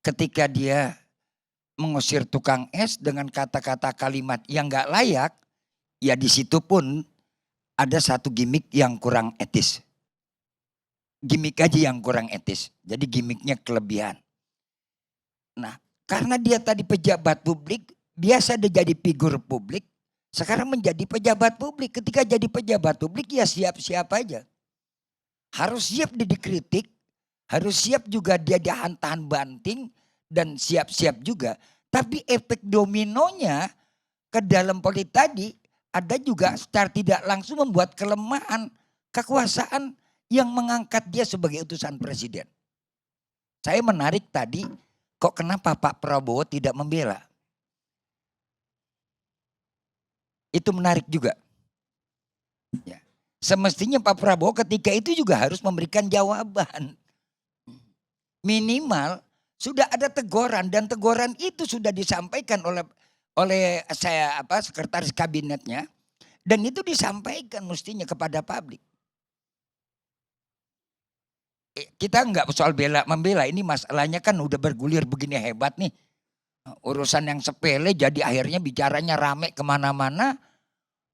ketika dia mengusir tukang es dengan kata-kata kalimat yang nggak layak, ya di situ pun ada satu gimmick yang kurang etis. Gimmick aja yang kurang etis. Jadi gimmicknya kelebihan. Nah, karena dia tadi pejabat publik, biasa dia jadi figur publik, sekarang menjadi pejabat publik. Ketika jadi pejabat publik ya siap-siap aja. Harus siap dia dikritik, harus siap juga dia dihantam banting, dan siap-siap juga. Tapi efek dominonya ke dalam politik tadi ada juga secara tidak langsung membuat kelemahan kekuasaan yang mengangkat dia sebagai utusan presiden. Saya menarik tadi, kok kenapa Pak Prabowo tidak membela? Itu menarik juga. Ya. Semestinya Pak Prabowo ketika itu juga harus memberikan jawaban. Minimal sudah ada teguran dan teguran itu sudah disampaikan oleh sekretaris kabinetnya, dan itu disampaikan mestinya kepada publik. Kita nggak soal membela, ini masalahnya kan udah bergulir begini hebat nih. Urusan yang sepele jadi akhirnya bicaranya rame kemana-mana,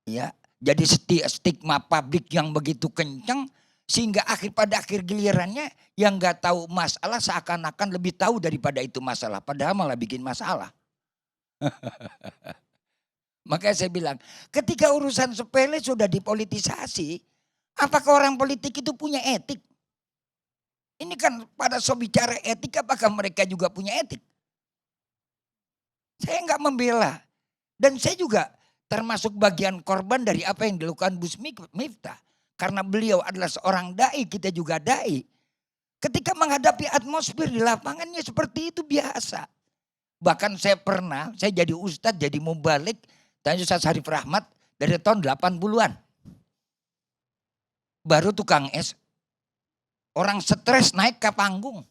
ya. Jadi stigma publik yang begitu kencang sehingga pada akhir gilirannya yang nggak tahu masalah seakan-akan lebih tahu daripada itu masalah, padahal malah bikin masalah. Makanya saya bilang, ketika urusan sepele sudah dipolitisasi, apakah orang politik itu punya etik? Ini kan pada so bicara etik, apakah mereka juga punya etik? Saya nggak membela. Dan saya juga termasuk bagian korban dari apa yang dilakukan Gus Miftah. Karena beliau adalah seorang da'i, kita juga da'i. Ketika menghadapi atmosfer di lapangannya seperti itu biasa. Bahkan saya jadi ustadz, jadi mubalik, tanya Ustaz Harif Rahmat dari tahun 80-an. Baru tukang es. Orang stres naik ke panggung.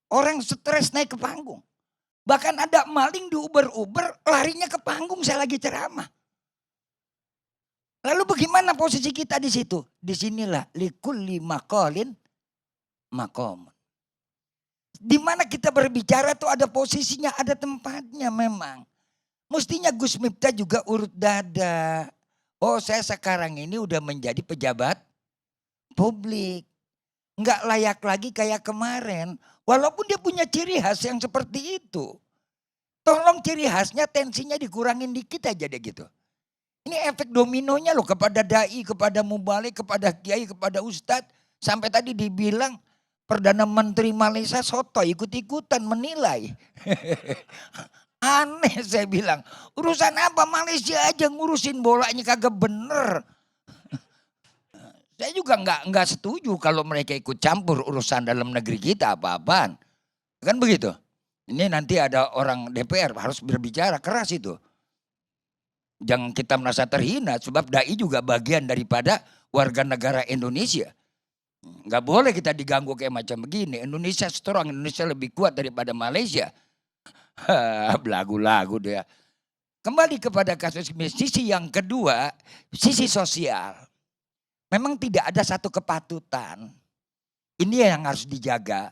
Orang stres naik ke panggung. Bahkan ada maling di Uber larinya ke panggung saya lagi ceramah. Lalu bagaimana posisi kita di situ? Disinilah likulli maqalin maqam. Di mana kita berbicara tuh ada posisinya, ada tempatnya memang. Mestinya Gus Miftah juga urut dada. Oh, saya sekarang ini udah menjadi pejabat publik. Nggak layak lagi kayak kemarin. Walaupun dia punya ciri khas yang seperti itu. Tolong ciri khasnya tensinya dikurangin dikit aja deh gitu. Ini efek dominonya loh kepada da'i, kepada mubalik, kepada kiai, kepada ustadz. Sampai tadi dibilang Perdana Menteri Malaysia soto ikut-ikutan menilai. Aneh saya bilang. Urusan apa Malaysia aja ngurusin bolanya kagak bener. Saya juga nggak setuju kalau mereka ikut campur urusan dalam negeri kita apa-apaan. Kan begitu. Ini nanti ada orang DPR harus berbicara keras itu. Jangan kita merasa terhina sebab dai juga bagian daripada warga negara Indonesia. Nggak boleh kita diganggu kayak macam begini. Indonesia strong, Indonesia lebih kuat daripada Malaysia. Belagu-lagu dia. Kembali kepada kasus ini, sisi yang kedua, sisi sosial. Memang tidak ada satu kepatutan. Ini yang harus dijaga.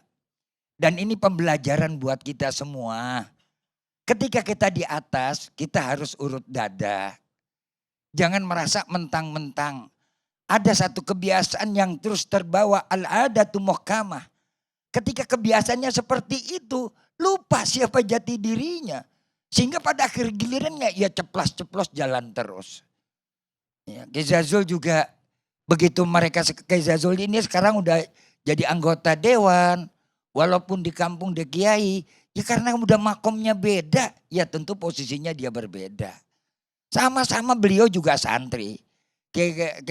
Dan ini pembelajaran buat kita semua. Ketika kita di atas, kita harus urut dada. Jangan merasa mentang-mentang. Ada satu kebiasaan yang terus terbawa, al-adatu muhkamah. Ketika kebiasaannya seperti itu, lupa siapa jati dirinya. Sehingga pada akhir gilirannya ia ceplas-ceplos jalan terus. Ya, Ghazali juga begitu mereka Ghazali ini sekarang udah jadi anggota dewan. Walaupun di kampung dia kiai. Ya karena udah makomnya beda. Ya tentu posisinya dia berbeda. Sama-sama beliau juga santri. Kayak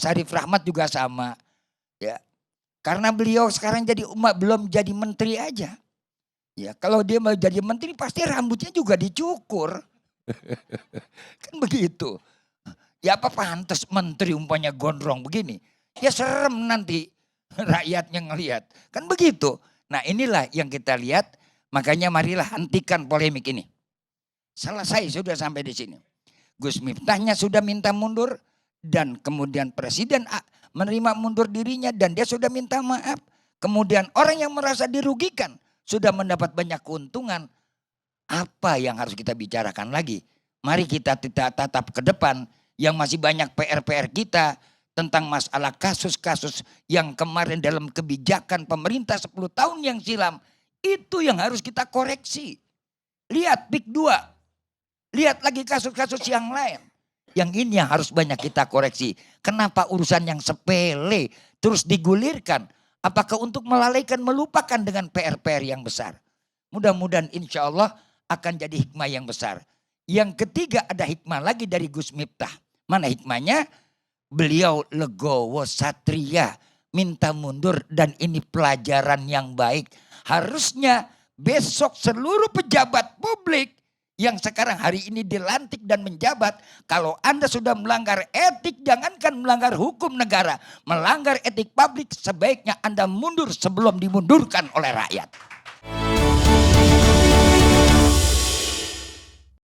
Harif Rahmat juga sama. Ya. Karena beliau sekarang jadi umat belum jadi menteri aja. Ya, kalau dia mau jadi menteri pasti rambutnya juga dicukur. Kan begitu. Ya apa pantas menteri umpamanya gondrong begini. Ya serem nanti rakyatnya ngelihat. Kan begitu. Nah inilah yang kita lihat. Makanya marilah hentikan polemik ini. Selesai sudah sampai di sini. Gus Miftahnya sudah minta mundur. Dan kemudian presiden menerima mundur dirinya dan dia sudah minta maaf. Kemudian orang yang merasa dirugikan sudah mendapat banyak keuntungan. Apa yang harus kita bicarakan lagi? Mari kita tatap ke depan yang masih banyak PR-PR kita tentang masalah kasus-kasus yang kemarin dalam kebijakan pemerintah 10 tahun yang silam. Itu yang harus kita koreksi. Lihat PIK 2. Lihat lagi kasus-kasus yang lain. Yang ini yang harus banyak kita koreksi. Kenapa urusan yang sepele terus digulirkan? Apakah untuk melalaikan, melupakan dengan PR-PR yang besar? Mudah-mudahan insya Allah akan jadi hikmah yang besar. Yang ketiga ada hikmah lagi dari Gus Miftah. Mana hikmahnya? Beliau legowo satria, minta mundur, dan ini pelajaran yang baik. Harusnya besok seluruh pejabat publik yang sekarang hari ini dilantik dan menjabat, kalau Anda sudah melanggar etik, jangankan melanggar hukum negara, melanggar etik publik, sebaiknya Anda mundur sebelum dimundurkan oleh rakyat.